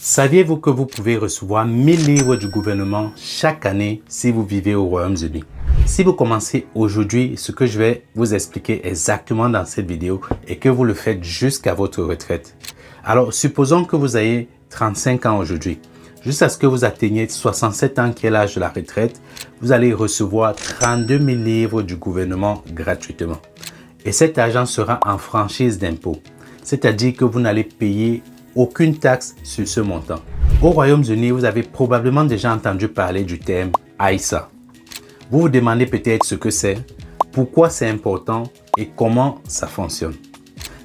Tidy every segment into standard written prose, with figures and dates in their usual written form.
Saviez-vous que vous pouvez recevoir 1000 livres du gouvernement chaque année si vous vivez au Royaume-Uni? Si vous commencez aujourd'hui, ce que je vais vous expliquer exactement dans cette vidéo et que vous le faites jusqu'à votre retraite. Alors, supposons que vous ayez 35 ans aujourd'hui. Jusqu'à ce que vous atteigniez 67 ans qui est l'âge de la retraite, vous allez recevoir 32 000 livres du gouvernement gratuitement. Et cet argent sera en franchise d'impôt, c'est-à-dire que vous n'allez payer aucune taxe sur ce montant. Au Royaume-Uni, vous avez probablement déjà entendu parler du terme ISA. Vous vous demandez peut-être ce que c'est, pourquoi c'est important et comment ça fonctionne.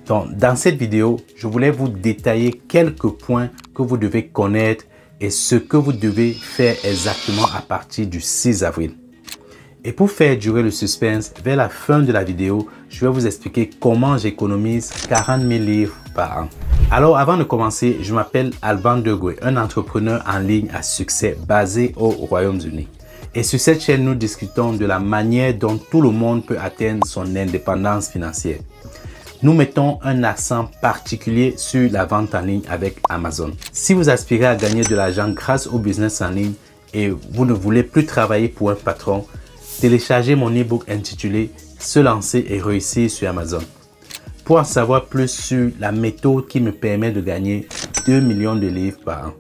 Donc, dans cette vidéo, je voulais vous détailler quelques points que vous devez connaître et ce que vous devez faire exactement à partir du 6 avril. Et pour faire durer le suspense, vers la fin de la vidéo, je vais vous expliquer comment j'économise 40 000 livres par an. Alors, avant de commencer, je m'appelle Alban Degoué, un entrepreneur en ligne à succès basé au Royaume-Uni. Et sur cette chaîne, nous discutons de la manière dont tout le monde peut atteindre son indépendance financière. Nous mettons un accent particulier sur la vente en ligne avec Amazon. Si vous aspirez à gagner de l'argent grâce au business en ligne et vous ne voulez plus travailler pour un patron, téléchargez mon e-book intitulé « Se lancer et réussir sur Amazon ». Pour en savoir plus sur la méthode qui me permet de gagner 2 millions de livres par an,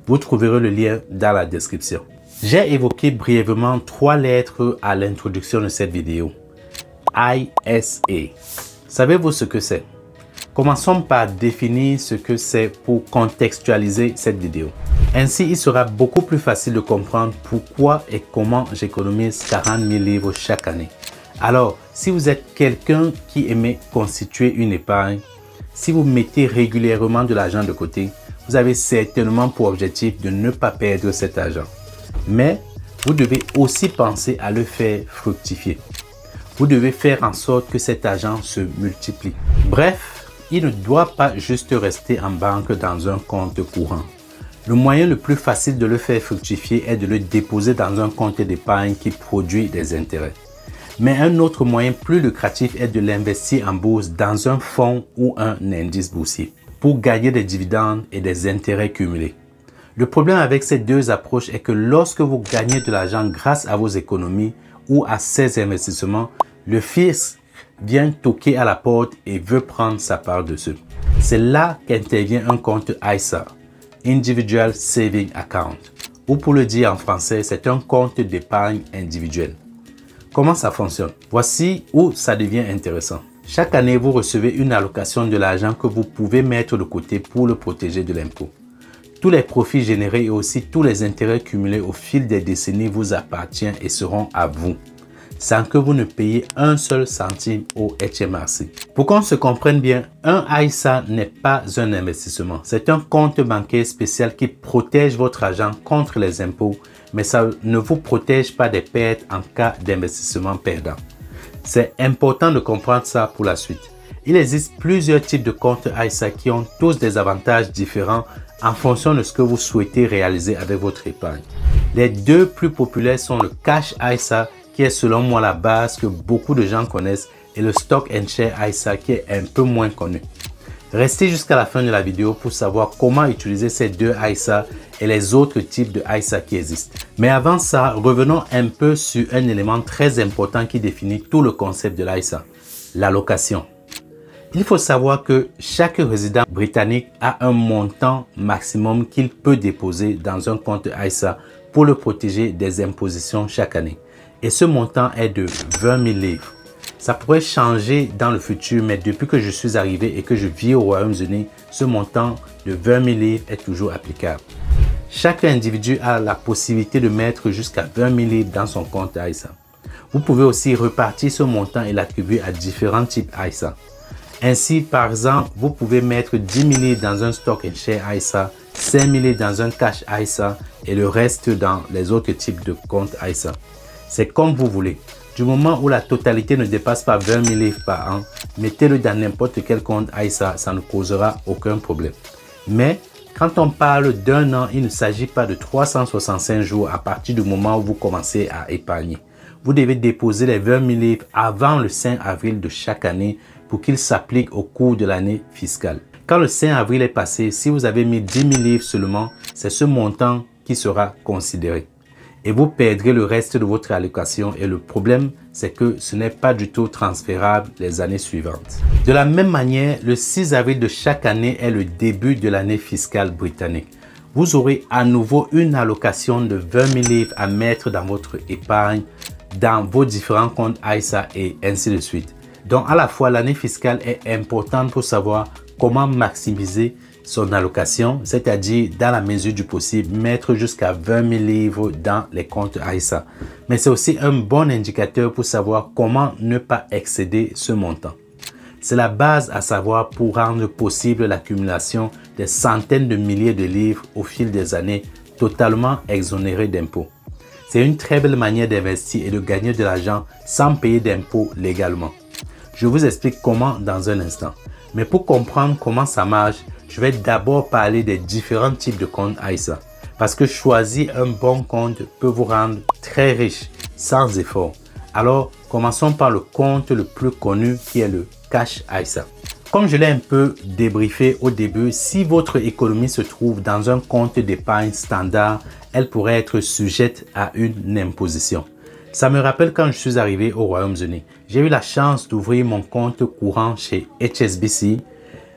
vous trouverez le lien dans la description. J'ai évoqué brièvement 3 lettres à l'introduction de cette vidéo. ISA. Savez-vous ce que c'est? Commençons par définir ce que c'est pour contextualiser cette vidéo. Ainsi, il sera beaucoup plus facile de comprendre pourquoi et comment j'économise 40 000 livres chaque année. Alors, si vous êtes quelqu'un qui aimait constituer une épargne, si vous mettez régulièrement de l'argent de côté, vous avez certainement pour objectif de ne pas perdre cet argent. Mais vous devez aussi penser à le faire fructifier. Vous devez faire en sorte que cet argent se multiplie. Bref, il ne doit pas juste rester en banque dans un compte courant. Le moyen le plus facile de le faire fructifier est de le déposer dans un compte d'épargne qui produit des intérêts. Mais un autre moyen plus lucratif est de l'investir en bourse dans un fonds ou un indice boursier pour gagner des dividendes et des intérêts cumulés. Le problème avec ces deux approches est que lorsque vous gagnez de l'argent grâce à vos économies ou à ces investissements, le fisc vient toquer à la porte et veut prendre sa part dessus. C'est là qu'intervient un compte ISA, Individual Saving Account, ou pour le dire en français, c'est un compte d'épargne individuel. Comment ça fonctionne? Voici où ça devient intéressant. Chaque année, vous recevez une allocation de l'argent que vous pouvez mettre de côté pour le protéger de l'impôt. Tous les profits générés et aussi tous les intérêts cumulés au fil des décennies vous appartiennent et seront à vous, sans que vous ne payiez un seul centime au HMRC. Pour qu'on se comprenne bien, un ISA n'est pas un investissement. C'est un compte bancaire spécial qui protège votre argent contre les impôts, mais ça ne vous protège pas des pertes en cas d'investissement perdant. C'est important de comprendre ça pour la suite. Il existe plusieurs types de comptes ISA qui ont tous des avantages différents en fonction de ce que vous souhaitez réaliser avec votre épargne. Les deux plus populaires sont le Cash ISA, qui est selon moi la base que beaucoup de gens connaissent, et le Stock and Share ISA qui est un peu moins connu. Restez jusqu'à la fin de la vidéo pour savoir comment utiliser ces deux ISA et les autres types de ISA qui existent. Mais avant ça, revenons un peu sur un élément très important qui définit tout le concept de l'ISA, l'allocation. Il faut savoir que chaque résident britannique a un montant maximum qu'il peut déposer dans un compte ISA pour le protéger des impositions chaque année. Et ce montant est de 20 000 livres. Ça pourrait changer dans le futur, mais depuis que je suis arrivé et que je vis au Royaume-Uni, ce montant de 20 000 livres est toujours applicable. Chaque individu a la possibilité de mettre jusqu'à 20 000 livres dans son compte ISA. Vous pouvez aussi repartir ce montant et l'attribuer à différents types ISA. Ainsi, par exemple, vous pouvez mettre 10 000 livres dans un Stock and Share ISA, 5 000 livres dans un Cash ISA et le reste dans les autres types de comptes ISA. C'est comme vous voulez. Du moment où la totalité ne dépasse pas 20 000 livres par an, mettez-le dans n'importe quel compte ISA, ça ne causera aucun problème. Mais quand on parle d'un an, il ne s'agit pas de 365 jours à partir du moment où vous commencez à épargner. Vous devez déposer les 20 000 livres avant le 5 avril de chaque année pour qu'ils s'appliquent au cours de l'année fiscale. Quand le 5 avril est passé, si vous avez mis 10 000 livres seulement, c'est ce montant qui sera considéré. Et vous perdrez le reste de votre allocation et le problème, c'est que ce n'est pas du tout transférable les années suivantes. De la même manière, le 6 avril de chaque année est le début de l'année fiscale britannique. Vous aurez à nouveau une allocation de 20 000 livres à mettre dans votre épargne, dans vos différents comptes ISA et ainsi de suite. Donc à la fois, l'année fiscale est importante pour savoir comment maximiser son allocation, c'est-à-dire dans la mesure du possible, mettre jusqu'à 20 000 livres dans les comptes ISA. Mais c'est aussi un bon indicateur pour savoir comment ne pas excéder ce montant. C'est la base à savoir pour rendre possible l'accumulation des centaines de milliers de livres au fil des années, totalement exonérés d'impôts. C'est une très belle manière d'investir et de gagner de l'argent sans payer d'impôts légalement. Je vous explique comment dans un instant. Mais pour comprendre comment ça marche, je vais d'abord parler des différents types de comptes ISA. Parce que choisir un bon compte peut vous rendre très riche sans effort. Alors, commençons par le compte le plus connu qui est le Cash ISA. Comme je l'ai un peu débriefé au début, si votre économie se trouve dans un compte d'épargne standard, elle pourrait être sujette à une imposition. Ça me rappelle quand je suis arrivé au Royaume-Uni. J'ai eu la chance d'ouvrir mon compte courant chez HSBC,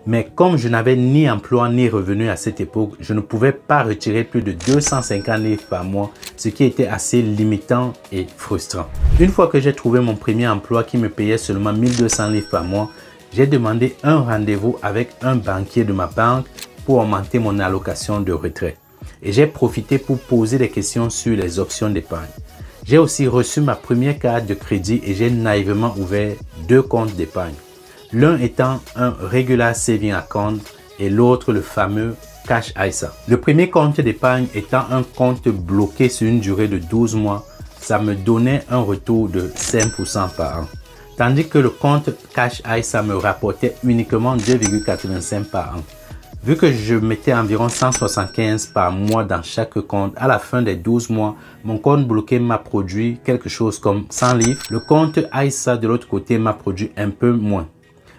mais comme je n'avais ni emploi ni revenu à cette époque, je ne pouvais pas retirer plus de 250 livres par mois, ce qui était assez limitant et frustrant. Une fois que j'ai trouvé mon premier emploi qui me payait seulement 1200 livres par mois, j'ai demandé un rendez-vous avec un banquier de ma banque pour augmenter mon allocation de retrait. Et j'ai profité pour poser des questions sur les options d'épargne. J'ai aussi reçu ma première carte de crédit et j'ai naïvement ouvert 2 comptes d'épargne. L'un étant un Regular Saving Account et l'autre le fameux Cash ISA. Le premier compte d'épargne étant un compte bloqué sur une durée de 12 mois, ça me donnait un retour de 5% par an. Tandis que le compte Cash ISA me rapportait uniquement 2,85 par an. Vu que je mettais environ 175 par mois dans chaque compte, à la fin des 12 mois, mon compte bloqué m'a produit quelque chose comme 100 livres. Le compte ISA de l'autre côté m'a produit un peu moins.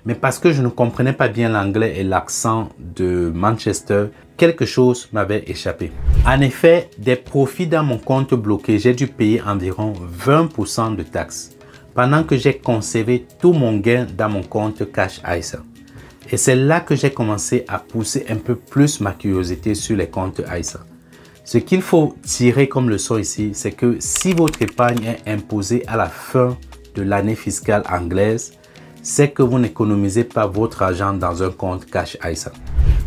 Mais parce que je ne comprenais pas bien l'anglais et l'accent de Manchester, quelque chose m'avait échappé. En effet, des profits dans mon compte bloqué, j'ai dû payer environ 20% de taxes, pendant que j'ai conservé tout mon gain dans mon compte Cash ISA. Et c'est là que j'ai commencé à pousser un peu plus ma curiosité sur les comptes ISA. Ce qu'il faut tirer comme leçon ici, c'est que si votre épargne est imposée à la fin de l'année fiscale anglaise, c'est que vous n'économisez pas votre argent dans un compte Cash ISA.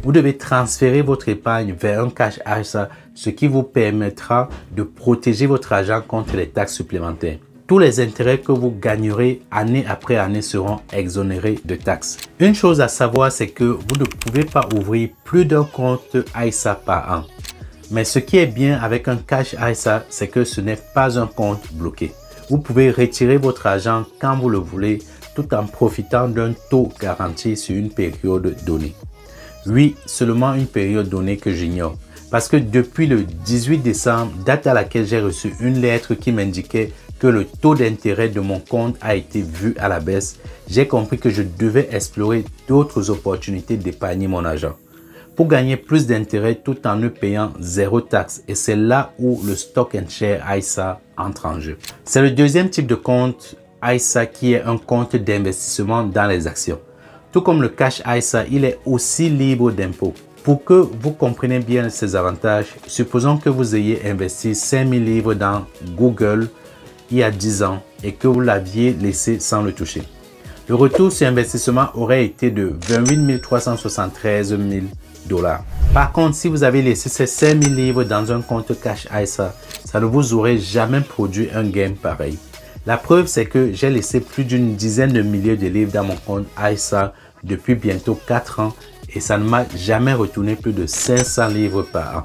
Vous devez transférer votre épargne vers un Cash ISA, ce qui vous permettra de protéger votre argent contre les taxes supplémentaires. Tous les intérêts que vous gagnerez année après année seront exonérés de taxes. Une chose à savoir, c'est que vous ne pouvez pas ouvrir plus d'un compte ISA par an. Mais ce qui est bien avec un Cash ISA, c'est que ce n'est pas un compte bloqué. Vous pouvez retirer votre argent quand vous le voulez, tout en profitant d'un taux garanti sur une période donnée. Oui, seulement une période donnée que j'ignore. Parce que depuis le 18 décembre, date à laquelle j'ai reçu une lettre qui m'indiquait que le taux d'intérêt de mon compte a été vu à la baisse, j'ai compris que je devais explorer d'autres opportunités d'épargner mon argent pour gagner plus d'intérêt tout en ne payant zéro taxe. Et c'est là où le Stock and Share ISA entre en jeu. C'est le deuxième type de compte ISA qui est un compte d'investissement dans les actions. Tout comme le Cash ISA, il est aussi libre d'impôts. Pour que vous compreniez bien ses avantages, supposons que vous ayez investi 5 000 livres dans Google il y a 10 ans et que vous l'aviez laissé sans le toucher. Le retour sur investissement aurait été de 28 373 000 $. Par contre, si vous avez laissé ces 5 000 livres dans un compte Cash ISA, ça ne vous aurait jamais produit un gain pareil. La preuve, c'est que j'ai laissé plus d'une dizaine de milliers de livres dans mon compte ISA depuis bientôt 4 ans et ça ne m'a jamais retourné plus de 500 livres par an.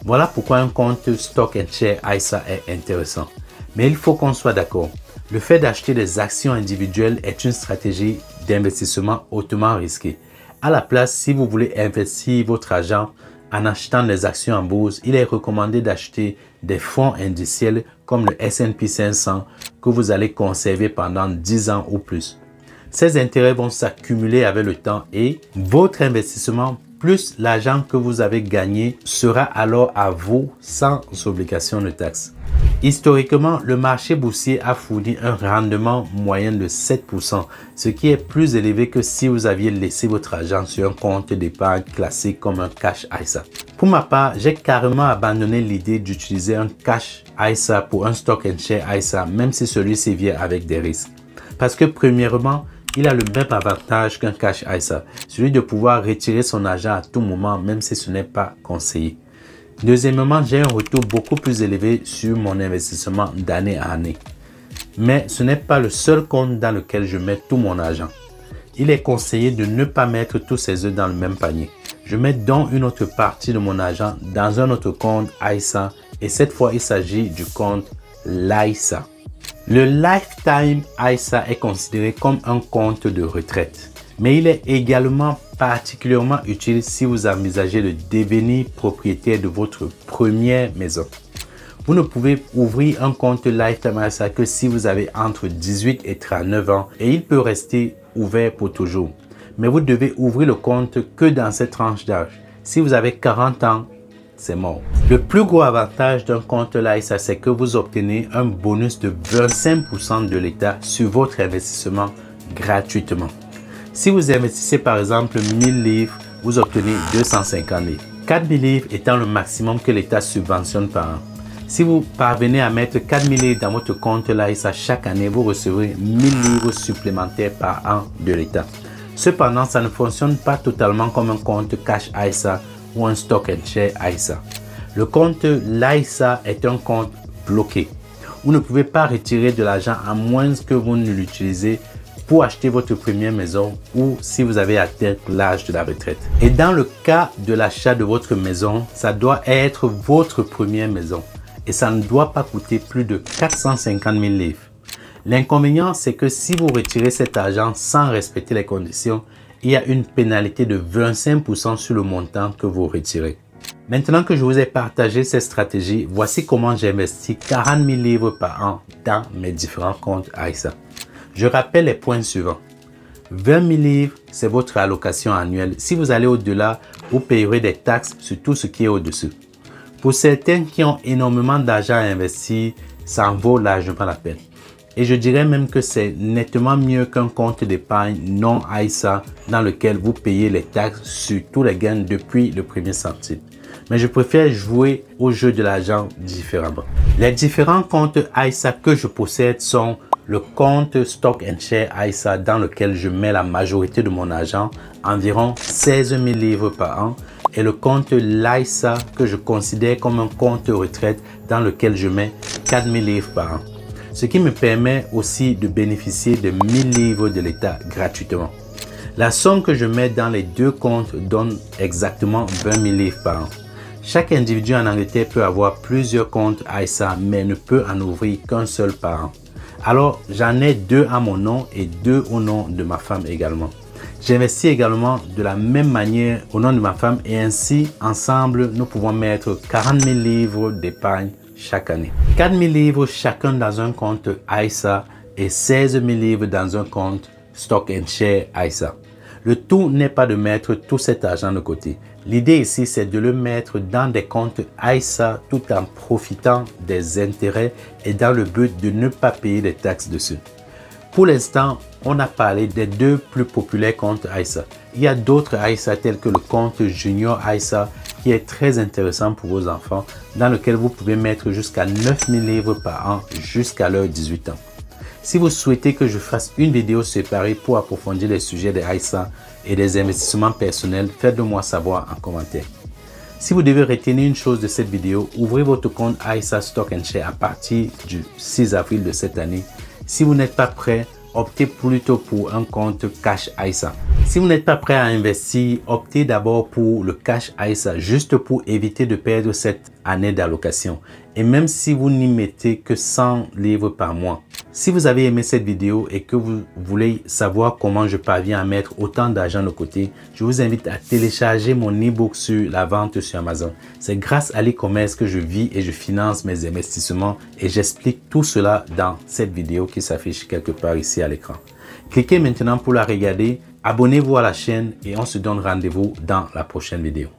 Voilà pourquoi un compte Stock and Share ISA est intéressant. Mais il faut qu'on soit d'accord. Le fait d'acheter des actions individuelles est une stratégie d'investissement hautement risquée. À la place, si vous voulez investir votre argent en achetant des actions en bourse, il est recommandé d'acheter des fonds indiciels comme le S&P 500 que vous allez conserver pendant 10 ans ou plus. Ces intérêts vont s'accumuler avec le temps et votre investissement plus l'argent que vous avez gagné sera alors à vous sans obligation de taxe. Historiquement, le marché boursier a fourni un rendement moyen de 7%, ce qui est plus élevé que si vous aviez laissé votre argent sur un compte d'épargne classique comme un cash ISA. Pour ma part, j'ai carrément abandonné l'idée d'utiliser un cash ISA pour un stock and share ISA, même si celui-ci vient avec des risques. Parce que premièrement, il a le même avantage qu'un cash ISA, celui de pouvoir retirer son argent à tout moment, même si ce n'est pas conseillé. Deuxièmement, j'ai un retour beaucoup plus élevé sur mon investissement d'année à année. Mais ce n'est pas le seul compte dans lequel je mets tout mon argent. Il est conseillé de ne pas mettre tous ses œufs dans le même panier. Je mets donc une autre partie de mon argent dans un autre compte ISA et cette fois il s'agit du compte LISA. Le Lifetime ISA est considéré comme un compte de retraite, mais il est également particulièrement utile si vous envisagez de devenir propriétaire de votre première maison. Vous ne pouvez ouvrir un compte Lifetime ISA que si vous avez entre 18 et 39 ans et il peut rester ouvert pour toujours. Mais vous devez ouvrir le compte que dans cette tranche d'âge. Si vous avez 40 ans, c'est mort. Le plus gros avantage d'un compte LISA, c'est que vous obtenez un bonus de 25% de l'État sur votre investissement gratuitement. Si vous investissez par exemple 1000 livres, vous obtenez 250 livres. 4000 livres étant le maximum que l'État subventionne par an. Si vous parvenez à mettre 4000 livres dans votre compte LISA chaque année, vous recevrez 1000 livres supplémentaires par an de l'État. Cependant, ça ne fonctionne pas totalement comme un compte cash ISA ou un stock and share ISA. Le compte LISA est un compte bloqué. Vous ne pouvez pas retirer de l'argent à moins que vous ne l'utilisez pour acheter votre première maison ou si vous avez atteint l'âge de la retraite. Et dans le cas de l'achat de votre maison, ça doit être votre première maison et ça ne doit pas coûter plus de 450 000 livres. L'inconvénient, c'est que si vous retirez cet argent sans respecter les conditions, il y a une pénalité de 25% sur le montant que vous retirez. Maintenant que je vous ai partagé cette stratégie, voici comment j'investis 40 000 livres par an dans mes différents comptes ISA. Je rappelle les points suivants. 20 000 livres, c'est votre allocation annuelle. Si vous allez au-delà, vous payerez des taxes sur tout ce qui est au-dessus. Pour certains qui ont énormément d'argent à investir, ça en vaut largement la peine. Et je dirais même que c'est nettement mieux qu'un compte d'épargne non ISA dans lequel vous payez les taxes sur tous les gains depuis le premier centime. Mais je préfère jouer au jeu de l'argent différemment. Les différents comptes ISA que je possède sont le compte Stock and Share ISA dans lequel je mets la majorité de mon argent, environ 16 000 livres par an, et le compte LISA que je considère comme un compte retraite dans lequel je mets 4 000 livres par an. Ce qui me permet aussi de bénéficier de 1000 livres de l'État gratuitement. La somme que je mets dans les deux comptes donne exactement 20 000 livres par an. Chaque individu en Angleterre peut avoir plusieurs comptes ISA, mais ne peut en ouvrir qu'un seul par an. Alors, j'en ai deux à mon nom et deux au nom de ma femme également. J'investis également de la même manière au nom de ma femme et ainsi, ensemble, nous pouvons mettre 40 000 livres d'épargne chaque année. 4 000 livres chacun dans un compte ISA et 16 000 livres dans un compte Stock and Share ISA. Le tout n'est pas de mettre tout cet argent de côté. L'idée ici, c'est de le mettre dans des comptes ISA tout en profitant des intérêts et dans le but de ne pas payer des taxes dessus. Pour l'instant, on a parlé des deux plus populaires comptes ISA. Il y a d'autres ISA tels que le compte Junior ISA qui est très intéressant pour vos enfants, dans lequel vous pouvez mettre jusqu'à 9 000 livres par an jusqu'à leurs 18 ans. Si vous souhaitez que je fasse une vidéo séparée pour approfondir les sujets des ISA et des investissements personnels, faites-le moi savoir en commentaire. Si vous devez retenir une chose de cette vidéo, ouvrez votre compte ISA Stock and Share à partir du 6 avril de cette année. Si vous n'êtes pas prêt, optez plutôt pour un compte Cash ISA. Si vous n'êtes pas prêt à investir, optez d'abord pour le Cash ISA juste pour éviter de perdre cette année d'allocation. Et même si vous n'y mettez que 100 livres par mois. Si vous avez aimé cette vidéo et que vous voulez savoir comment je parviens à mettre autant d'argent de côté, je vous invite à télécharger mon e-book sur la vente sur Amazon. C'est grâce à l'e-commerce que je vis et je finance mes investissements et j'explique tout cela dans cette vidéo qui s'affiche quelque part ici à l'écran. Cliquez maintenant pour la regarder. Abonnez-vous à la chaîne et on se donne rendez-vous dans la prochaine vidéo.